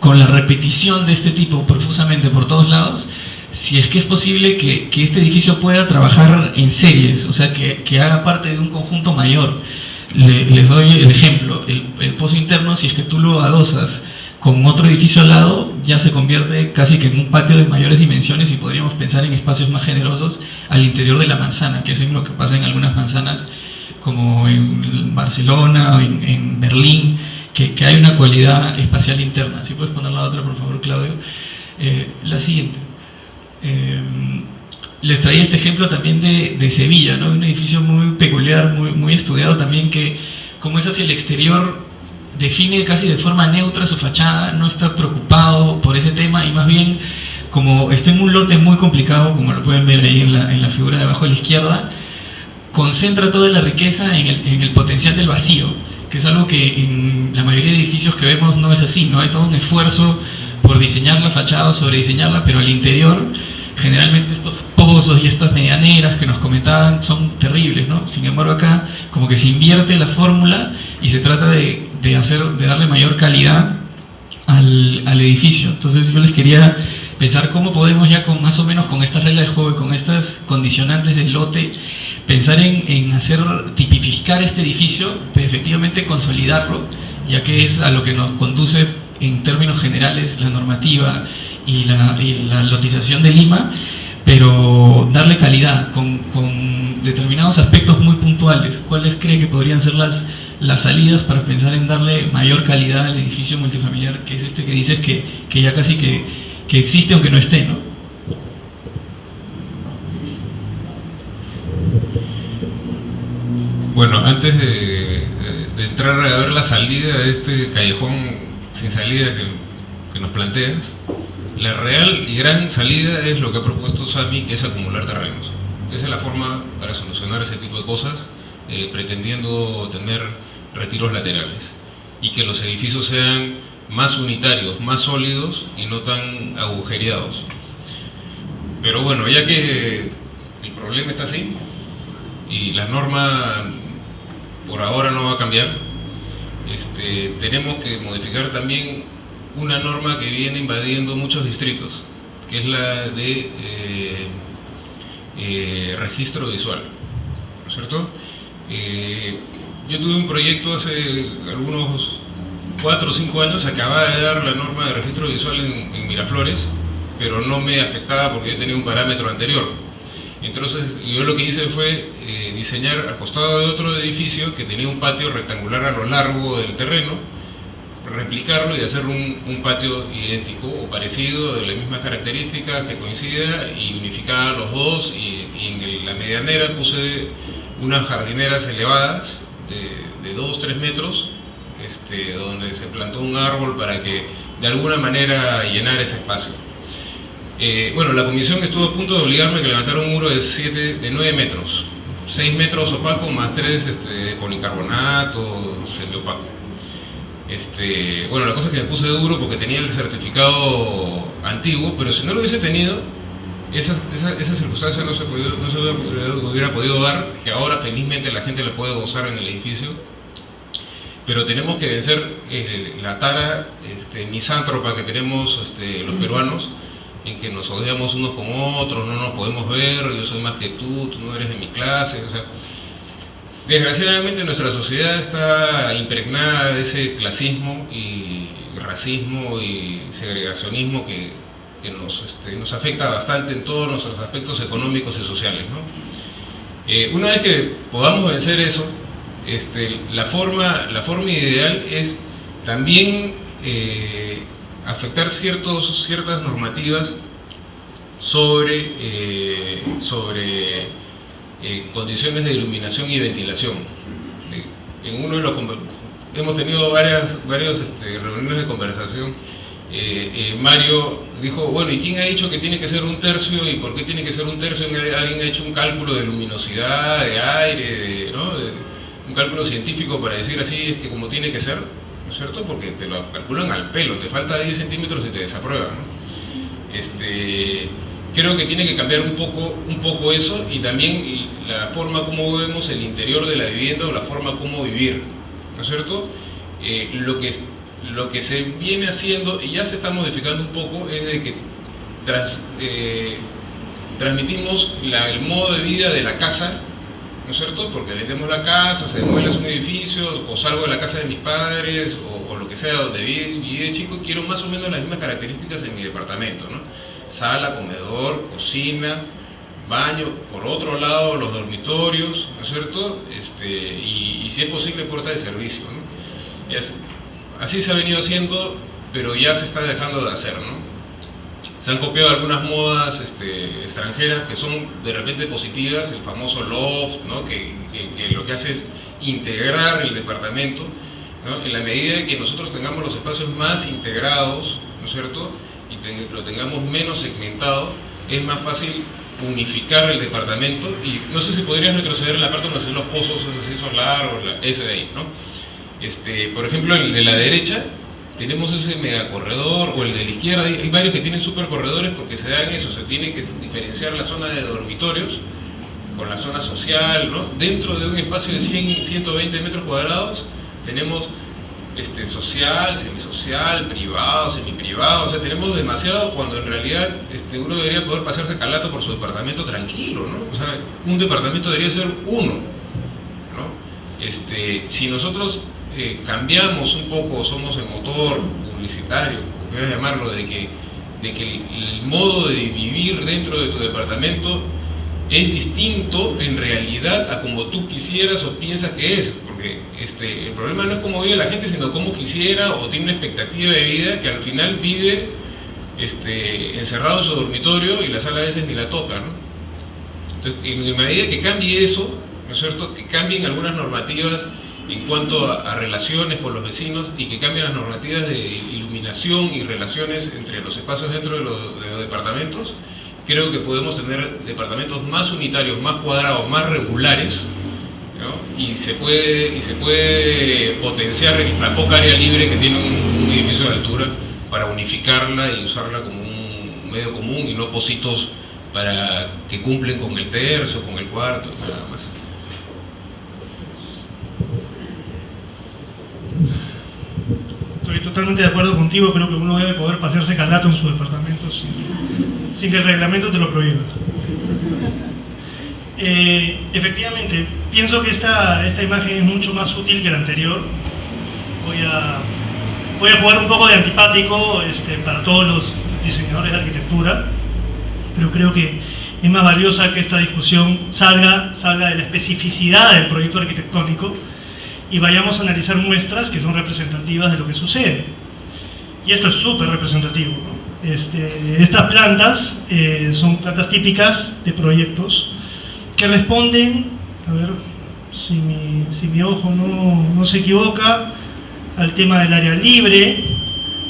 con la repetición de este tipo profusamente por todos lados, si es que es posible que este edificio pueda trabajar en series, o sea, que haga parte de un conjunto mayor. Les doy el ejemplo, el pozo interno, si es que tú lo adosas con otro edificio al lado, ya se convierte casi que en un patio de mayores dimensiones, y podríamos pensar en espacios más generosos al interior de la manzana, que es lo que pasa en algunas manzanas, como en Barcelona o en Berlín, que hay una cualidad espacial interna. Si puedes poner la otra, por favor, Claudio. La siguiente. Les traía este ejemplo también de Sevilla, ¿no? Un edificio muy peculiar, muy estudiado también, que como es hacia el exterior, define casi de forma neutra su fachada, no está preocupado por ese tema, y más bien, como está en un lote muy complicado, como lo pueden ver ahí en la figura de abajo a la izquierda, concentra toda la riqueza en el potencial del vacío, que es algo que en la mayoría de edificios que vemos no es así, ¿no? Hay todo un esfuerzo por diseñar la fachada o sobrediseñarla, pero al interior generalmente estos pozos y estas medianeras que nos comentaban son terribles, ¿no? Sin embargo, acá como que se invierte la fórmula y se trata de darle mayor calidad al edificio. Entonces yo les quería pensar cómo podemos ya más o menos con estas reglas de juego y con estas condicionantes del lote, pensar en tipificar este edificio, pero efectivamente consolidarlo, ya que es a lo que nos conduce en términos generales la normativa y la lotización de Lima, pero darle calidad con determinados aspectos muy puntuales. ¿Cuáles cree que podrían ser las salidas para pensar en darle mayor calidad al edificio multifamiliar, que es este que dices que ya casi que existe aunque no esté, ¿no? Bueno, antes de entrar a ver la salida de este callejón sin salida que nos planteas, la real y gran salida es lo que ha propuesto Sammy, que es acumular terrenos. Esa es la forma para solucionar ese tipo de cosas, pretendiendo tener retiros laterales y que los edificios sean más unitarios, más sólidos y no tan agujereados. Pero bueno, ya que el problema está así y la norma por ahora no va a cambiar, tenemos que modificar también una norma que viene invadiendo muchos distritos, que es la de registro visual, ¿no es cierto? Yo tuve un proyecto hace algunos 4 o 5 años, acababa de dar la norma de registro visual en Miraflores, pero no me afectaba porque yo tenía un parámetro anterior. Entonces yo lo que hice fue diseñar al costado de otro edificio que tenía un patio rectangular a lo largo del terreno, replicarlo y hacer un patio idéntico o parecido, de las mismas características, que coincida, y unificar los dos, y en la medianera puse unas jardineras elevadas de 2-3 metros, donde se plantó un árbol para que de alguna manera llenara ese espacio. Bueno, la comisión estuvo a punto de obligarme a que levantara un muro de 9 metros, 6 metros opaco más 3 policarbonato semiopaco. Bueno, la cosa es que me puse duro porque tenía el certificado antiguo, pero si no lo hubiese tenido, esa circunstancia no se hubiera podido dar, que ahora felizmente la gente la puede gozar en el edificio. Pero tenemos que vencer la tara misántropa que tenemos los peruanos, en que nos odiamos unos con otros, no nos podemos ver, yo soy más que tú no eres de mi clase, o sea, desgraciadamente nuestra sociedad está impregnada de ese clasismo y racismo y segregacionismo que nos afecta bastante en todos nuestros aspectos económicos y sociales, ¿no? Una vez que podamos vencer eso, la forma ideal es también afectar ciertas normativas sobre condiciones de iluminación y ventilación. En uno de los hemos tenido varias reuniones de conversación. Mario dijo, bueno, ¿y quién ha dicho que tiene que ser 1/3? ¿Y por qué tiene que ser 1/3? Alguien ha hecho un cálculo de luminosidad, de aire, ¿no? Un cálculo científico para decir así es que como tiene que ser, ¿no es cierto? Porque te lo calculan al pelo, te falta 10 centímetros y te desaprueban, ¿no? Creo que tiene que cambiar un poco eso, y también la forma como vemos el interior de la vivienda o la forma como vivir, ¿no es cierto? Lo que se viene haciendo y ya se está modificando un poco es de que transmitimos el modo de vida de la casa, ¿no es cierto? Porque vendemos la casa, se demueble un edificio, o salgo de la casa de mis padres, o lo que sea, donde viví de chico, quiero más o menos las mismas características en mi departamento, ¿no? Sala, comedor, cocina, baño, por otro lado los dormitorios, ¿no es cierto? Y si es posible, puerta de servicio, ¿no? Así se ha venido haciendo, pero ya se está dejando de hacer, ¿no? Se han copiado algunas modas extranjeras que son de repente positivas, el famoso loft, ¿no? que lo que hace es integrar el departamento, ¿no? En la medida que nosotros tengamos los espacios más integrados, ¿no es cierto? Y lo tengamos menos segmentado, es más fácil unificar el departamento. Y no sé si podrías retroceder en la parte donde hacen los pozos, ese solar o ese de ahí, ¿no? Por ejemplo, el de la derecha tenemos ese megacorredor, o el de la izquierda, hay varios que tienen supercorredores porque se dan eso, se tiene que diferenciar la zona de dormitorios con la zona social, ¿no? Dentro de un espacio de 120 metros cuadrados tenemos social, semisocial, privado, semiprivado, o sea, tenemos demasiado cuando en realidad uno debería poder pasearse calato por su departamento tranquilo, ¿no? O sea, un departamento debería ser uno, ¿no? Si nosotros cambiamos un poco, somos el motor publicitario, como quieras llamarlo, de que el modo de vivir dentro de tu departamento es distinto en realidad a como tú quisieras o piensas que es, porque el problema no es cómo vive la gente, sino cómo quisiera o tiene una expectativa de vida que al final vive encerrado en su dormitorio y la sala a veces ni la toca, ¿no? Entonces, en medida que cambie eso, ¿no es cierto?, que cambien algunas normativas en cuanto a relaciones con los vecinos y que cambien las normativas de iluminación y relaciones entre los espacios dentro de los departamentos, creo que podemos tener departamentos más unitarios, más cuadrados, más regulares, ¿no? Y se puede potenciar la poca área libre que tiene un edificio de altura para unificarla y usarla como un medio común y no pocitos para que cumplen con el tercio, con el cuarto, nada más. Estoy totalmente de acuerdo contigo, creo que uno debe poder pasearse calato en su departamento sin que el reglamento te lo prohíba. Efectivamente, pienso que esta imagen es mucho más útil que la anterior. Voy a jugar un poco de antipático para todos los diseñadores de arquitectura, pero creo que es más valiosa que esta discusión salga de la especificidad del proyecto arquitectónico y vayamos a analizar muestras que son representativas de lo que sucede. Y esto es súper representativo, ¿no? Estas plantas son plantas típicas de proyectos que responden, a ver si mi ojo no se equivoca, al tema del área libre,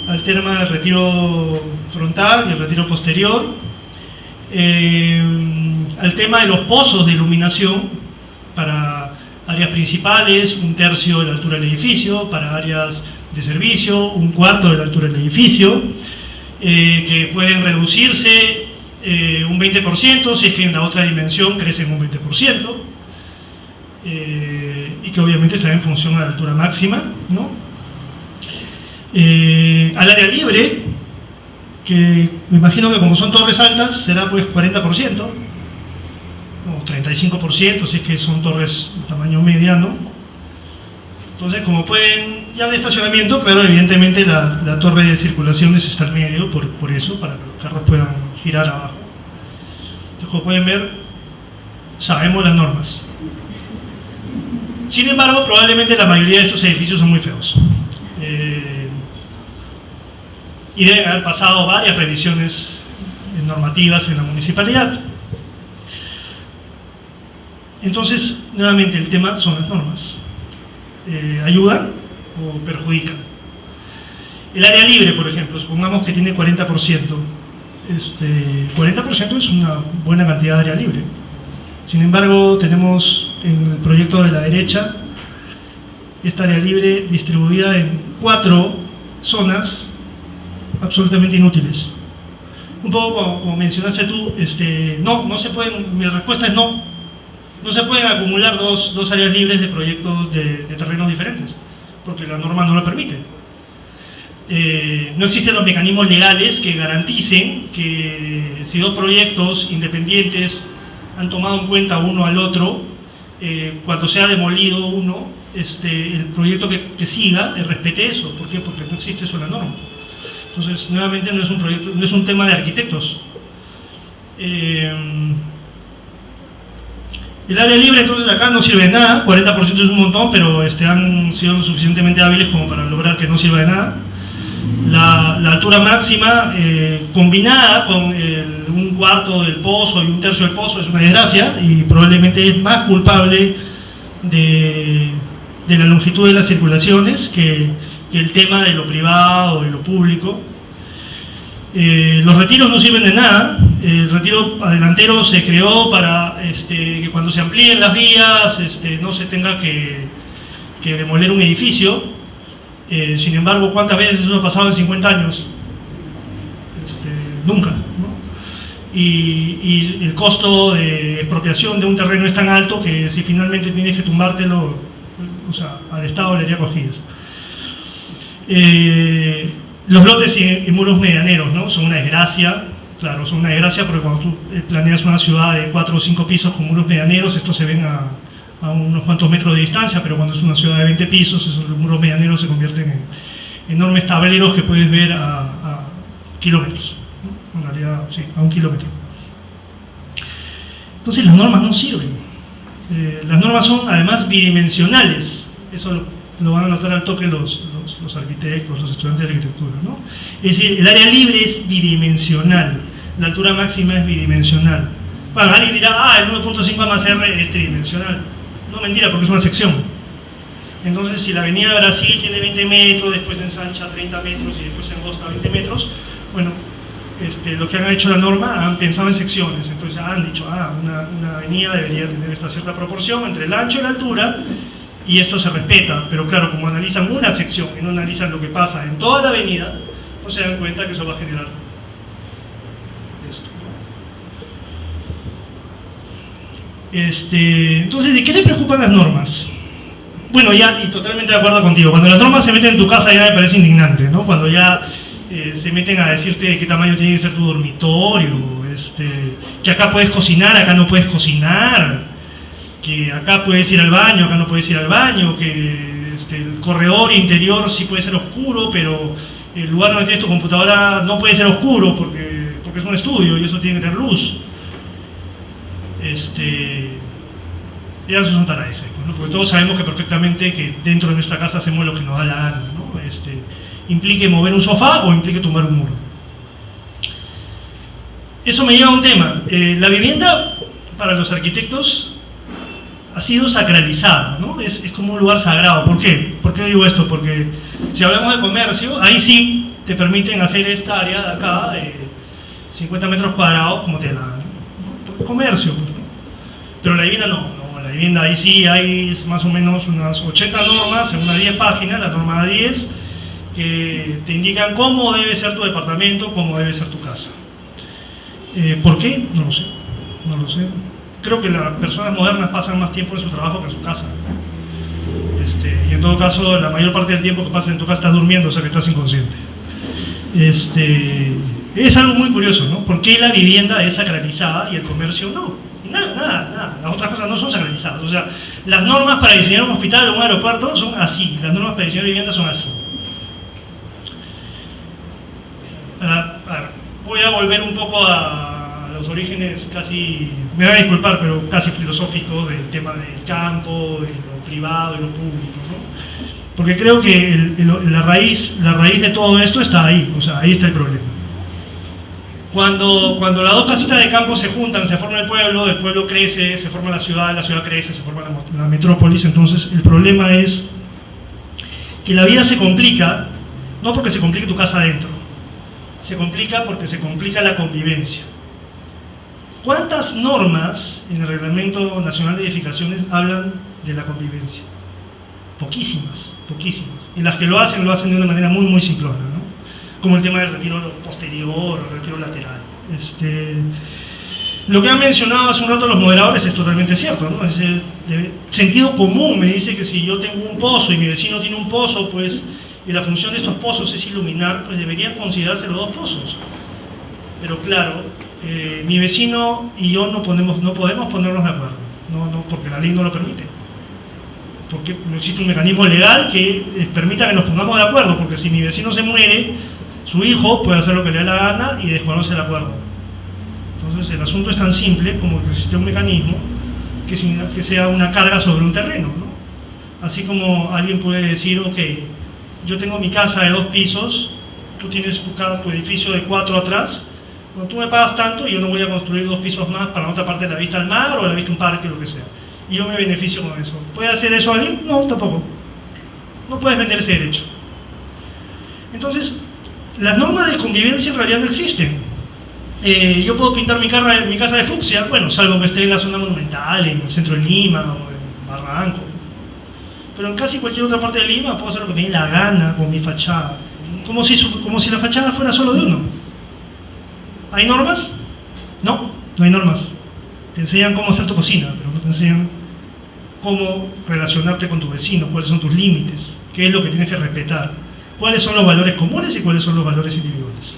al tema del retiro frontal y el retiro posterior, al tema de los pozos de iluminación para áreas principales, 1/3 de la altura del edificio, para áreas de servicio, 1/4 de la altura del edificio, que pueden reducirse un 20% si es que en la otra dimensión crecen un 20%, y que obviamente está en función a la altura máxima, ¿no? Al área libre, que me imagino que como son torres altas será pues 40%, o 35% si es que son torres de tamaño mediano. Entonces, como pueden, ya el estacionamiento, claro, evidentemente la torre de circulaciones está al medio por eso, para que los carros puedan girar abajo. Entonces, como pueden ver, sabemos las normas. Sin embargo, probablemente la mayoría de estos edificios son muy feos. Y deben haber pasado varias revisiones normativas en la municipalidad. Entonces, nuevamente, el tema son las normas. ¿Ayudan o perjudican? El área libre, por ejemplo, supongamos que tiene 40%. 40% es una buena cantidad de área libre. Sin embargo, tenemos en el proyecto de la derecha esta área libre distribuida en 4 zonas absolutamente inútiles. Un poco como mencionaste tú, no se pueden, mi respuesta es no. No se pueden acumular dos áreas libres de proyectos de terrenos diferentes, porque la norma no lo permite. No existen los mecanismos legales que garanticen que si 2 proyectos independientes han tomado en cuenta uno al otro, cuando sea demolido uno, el proyecto que siga respete eso. ¿Por qué? Porque no existe eso en la norma. Entonces, nuevamente, no es un proyecto, no es un tema de arquitectos. El área libre, entonces, acá no sirve de nada. 40% es un montón, pero han sido lo suficientemente hábiles como para lograr que no sirva de nada. La altura máxima, combinada con un cuarto del pozo y un tercio del pozo, es una desgracia y probablemente es más culpable de la longitud de las circulaciones que el tema de lo privado y lo público. Los retiros no sirven de nada. El retiro adelantero se creó para que cuando se amplíen las vías no se tenga que demoler un edificio. Sin embargo, ¿cuántas veces eso ha pasado en 50 años? Nunca, ¿no? Y el costo de expropiación de un terreno es tan alto que si finalmente tienes que tumbártelo, o sea, al Estado le haría cosquillas. Los lotes y muros medianeros, ¿no? Son una desgracia. Claro, son una desgracia porque cuando tú planeas una ciudad de 4 o 5 pisos con muros medianeros, estos se ven a unos cuantos metros de distancia, pero cuando es una ciudad de 20 pisos, esos muros medianeros se convierten en enormes tableros que puedes ver a kilómetros, ¿no? En realidad, sí, a 1 kilómetro. Entonces las normas no sirven. Las normas son además bidimensionales. Eso lo van a notar al toque los arquitectos, los estudiantes de arquitectura, ¿no? Es decir, el área libre es bidimensional, la altura máxima es bidimensional. Bueno, alguien dirá, el 1.5 más R es tridimensional. No, mentira, porque es una sección. Entonces, si la avenida Brasil tiene 20 metros, después ensancha 30 metros y después se engosta 20 metros, bueno, lo que han hecho la norma, han pensado en secciones. Entonces han dicho, una avenida debería tener esta cierta proporción entre el ancho y la altura, y esto se respeta. Pero claro, como analizan una sección y no analizan lo que pasa en toda la avenida, no se dan cuenta que eso va a generar esto. Entonces, ¿de qué se preocupan las normas? Bueno, ya, y totalmente de acuerdo contigo, cuando las normas se meten en tu casa ya me parece indignante, ¿no? Cuando ya se meten a decirte de qué tamaño tiene que ser tu dormitorio, que acá puedes cocinar, acá no puedes cocinar, que acá puedes ir al baño, acá no puedes ir al baño, que el corredor interior sí puede ser oscuro, pero el lugar donde tienes tu computadora no puede ser oscuro porque es un estudio y eso tiene que tener luz. Ya son taradas, ¿no? Porque todos sabemos que perfectamente que dentro de nuestra casa hacemos lo que nos da la gana, ¿no? Implique mover un sofá o implique tumbar un muro. Eso me lleva a un tema. La vivienda para los arquitectos ha sido sacralizada, ¿no? Es como un lugar sagrado. ¿Por qué? ¿Por qué digo esto? Porque si hablamos de comercio, ahí sí te permiten hacer esta área de acá de 50 metros cuadrados como te la dan, ¿no? Comercio, ¿no? Pero la vivienda no. La vivienda ahí sí hay más o menos unas 80 normas en unas 10 páginas, la norma 10, que te indican cómo debe ser tu departamento, cómo debe ser tu casa. ¿Por qué? No lo sé. No lo sé. Creo que las personas modernas pasan más tiempo en su trabajo que en su casa. Y en todo caso, la mayor parte del tiempo que pasas en tu casa estás durmiendo, o sea que estás inconsciente. Es algo muy curioso, ¿no? ¿Por qué la vivienda es sacralizada y el comercio no? Nada. Las otras cosas no son sacralizadas. O sea, las normas para diseñar un hospital o un aeropuerto son así. Las normas para diseñar viviendas son así. Voy a volver un poco a los orígenes casi, me van a disculpar, pero casi filosóficos del tema del campo, de lo privado y lo público, ¿no? Porque creo que la raíz de todo esto está ahí, o sea, ahí está el problema. Cuando las dos casitas de campo se juntan, se forma el pueblo crece, se forma la ciudad crece, se forma la metrópolis, entonces el problema es que la vida se complica, no porque se complique tu casa adentro, se complica porque se complica la convivencia. ¿Cuántas normas en el Reglamento Nacional de Edificaciones hablan de la convivencia? Poquísimas, poquísimas. Y las que lo hacen de una manera muy, muy simplona, ¿no? Como el tema del retiro posterior, el retiro lateral. Lo que han mencionado hace un rato los moderadores es totalmente cierto, ¿no? Sentido común me dice que si yo tengo un pozo y mi vecino tiene un pozo, pues, y la función de estos pozos es iluminar, pues deberían considerarse los dos pozos. Pero claro, mi vecino y yo no podemos ponernos de acuerdo, no, porque la ley no lo permite. Porque no existe un mecanismo legal que permita que nos pongamos de acuerdo, porque si mi vecino se muere, su hijo puede hacer lo que le dé la gana y desconoce el acuerdo. Entonces el asunto es tan simple como que existe un mecanismo que sea una carga sobre un terreno, ¿no? Así como alguien puede decir, ok, yo tengo mi casa de 2 pisos, tú tienes tu edificio de 4 atrás, cuando tú me pagas tanto, yo no voy a construir 2 pisos más para otra parte de la vista al mar o la vista a un parque, lo que sea. Y yo me beneficio con eso. ¿Puede hacer eso alguien? No, tampoco. No puedes vender ese derecho. Entonces, las normas de convivencia en realidad no existen. Yo puedo pintar mi casa de fucsia, bueno, salvo que esté en la zona monumental, en el centro de Lima o en Barranco. Pero en casi cualquier otra parte de Lima puedo hacer lo que me dé la gana con mi fachada. Como si la fachada fuera solo de uno. ¿Hay normas? No, no hay normas. Te enseñan cómo hacer tu cocina, pero no te enseñan cómo relacionarte con tu vecino, cuáles son tus límites, qué es lo que tienes que respetar, cuáles son los valores comunes y cuáles son los valores individuales.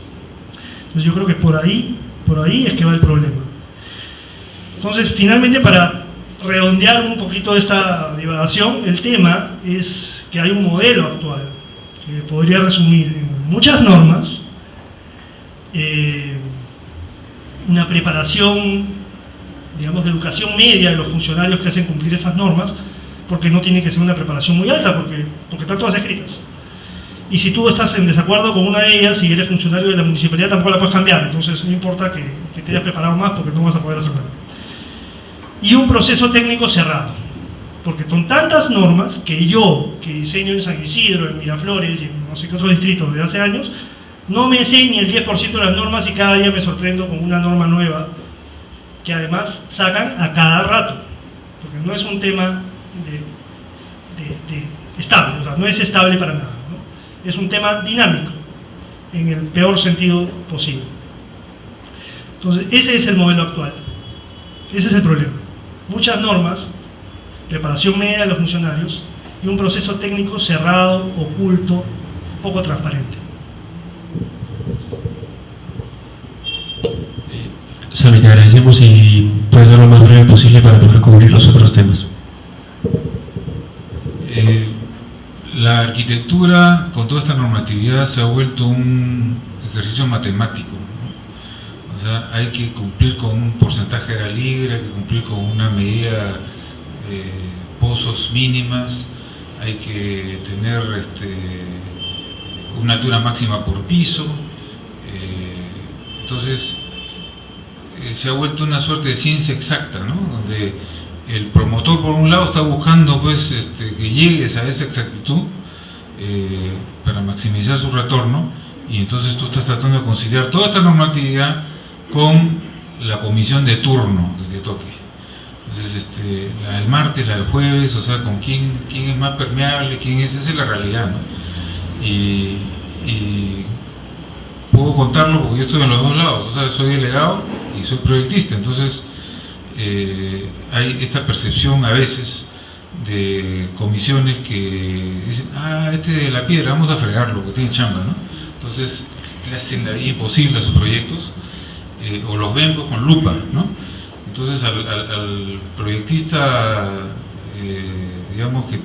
Entonces yo creo que por ahí es que va el problema. Entonces, finalmente, para redondear un poquito esta divagación, el tema es que hay un modelo actual que podría resumir en muchas normas, una preparación, digamos, de educación media de los funcionarios que hacen cumplir esas normas, porque no tiene que ser una preparación muy alta, porque están todas escritas. Y si tú estás en desacuerdo con una de ellas, si eres funcionario de la municipalidad, tampoco la puedes cambiar, entonces no importa que te hayas preparado más, porque no vas a poder hacer nada. Y un proceso técnico cerrado, porque con tantas normas que yo, que diseño en San Isidro, en Miraflores y en no sé qué otros distritos de hace años, no me sé ni el 10% de las normas y cada día me sorprendo con una norma nueva que además sacan a cada rato, porque no es un tema estable, o sea, no es estable para nada, ¿no? Es un tema dinámico, en el peor sentido posible. Entonces, ese es el modelo actual, ese es el problema. Muchas normas, preparación media de los funcionarios y un proceso técnico cerrado, oculto, poco transparente. Sami, te agradecemos y puedes dar lo más breve posible para poder cubrir los otros temas. La arquitectura, con toda esta normatividad, se ha vuelto un ejercicio matemático, ¿no? O sea, hay que cumplir con un porcentaje de la libre, hay que cumplir con una medida de pozos mínimas, hay que tener una altura máxima por piso. Entonces, se ha vuelto una suerte de ciencia exacta, ¿no? Donde el promotor, por un lado, está buscando pues que llegues a esa exactitud para maximizar su retorno, y entonces tú estás tratando de conciliar toda esta normatividad con la comisión de turno que te toque. Entonces, la del martes, la del jueves, o sea, con quién es más permeable, esa es la realidad, ¿no? Y puedo contarlo porque yo estoy en los dos lados, o sea, soy delegado y soy proyectista, entonces hay esta percepción a veces de comisiones que dicen, de la piedra, vamos a fregarlo, que tiene chamba, ¿no? Entonces le hacen la vida imposible a sus proyectos, o los ven con lupa, ¿no? Entonces al proyectista, digamos que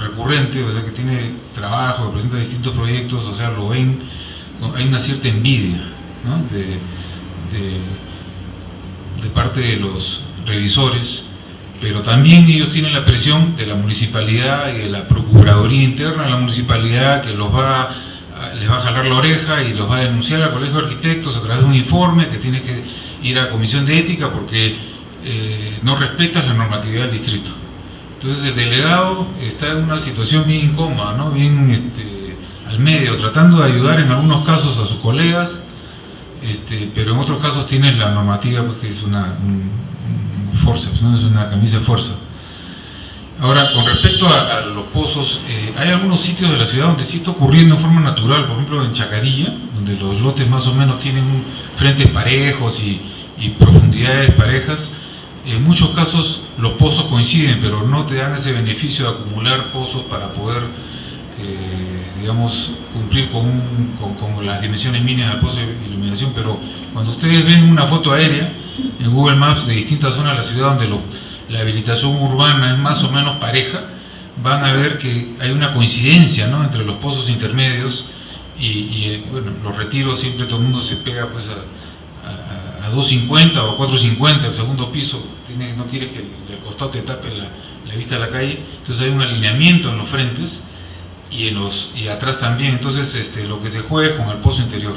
recurrente, o sea, que tiene trabajo, que presenta distintos proyectos, o sea, lo ven, hay una cierta envidia, ¿no? de parte de los revisores, pero también ellos tienen la presión de la municipalidad y de la Procuraduría Interna de la municipalidad, que les va a jalar la oreja y los va a denunciar al Colegio de Arquitectos a través de un informe que tiene que ir a la Comisión de Ética porque no respetas la normatividad del distrito. Entonces el delegado está en una situación bien incómoda, ¿no? Bien al medio, tratando de ayudar en algunos casos a sus colegas, pero en otros casos tienes la normativa, pues, que es un forceps, ¿no? Es una camisa de fuerza. Ahora, con respecto a los pozos, hay algunos sitios de la ciudad donde sí está ocurriendo en forma natural, por ejemplo en Chacarilla, donde los lotes más o menos tienen frentes parejos y profundidades parejas. En muchos casos los pozos coinciden, pero no te dan ese beneficio de acumular pozos para poder, digamos, cumplir con las dimensiones mínimas del pozo de iluminación. Pero cuando ustedes ven una foto aérea en Google Maps de distintas zonas de la ciudad donde la habilitación urbana es más o menos pareja, van a ver que hay una coincidencia, ¿no?, entre los pozos intermedios y bueno, los retiros siempre todo el mundo se pega pues a 2.50 o a 4.50 el segundo piso, no quieres que del costado te tape la vista de la calle, entonces hay un alineamiento en los frentes y atrás también, entonces lo que se juega es con el pozo interior.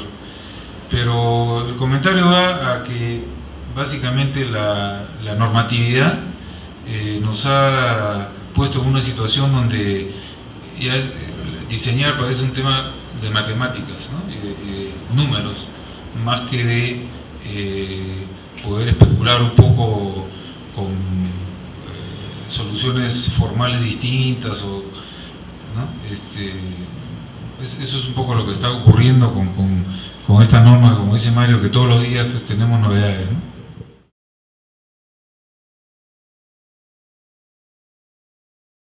Pero el comentario va a que básicamente la normatividad nos ha puesto en una situación donde ya diseñar parece un tema de matemáticas, ¿no?, y de números, más que de poder especular un poco con soluciones formales distintas, ¿no? Eso es un poco lo que está ocurriendo con estas normas, como dice Mario, que todos los días pues tenemos novedades, ¿no?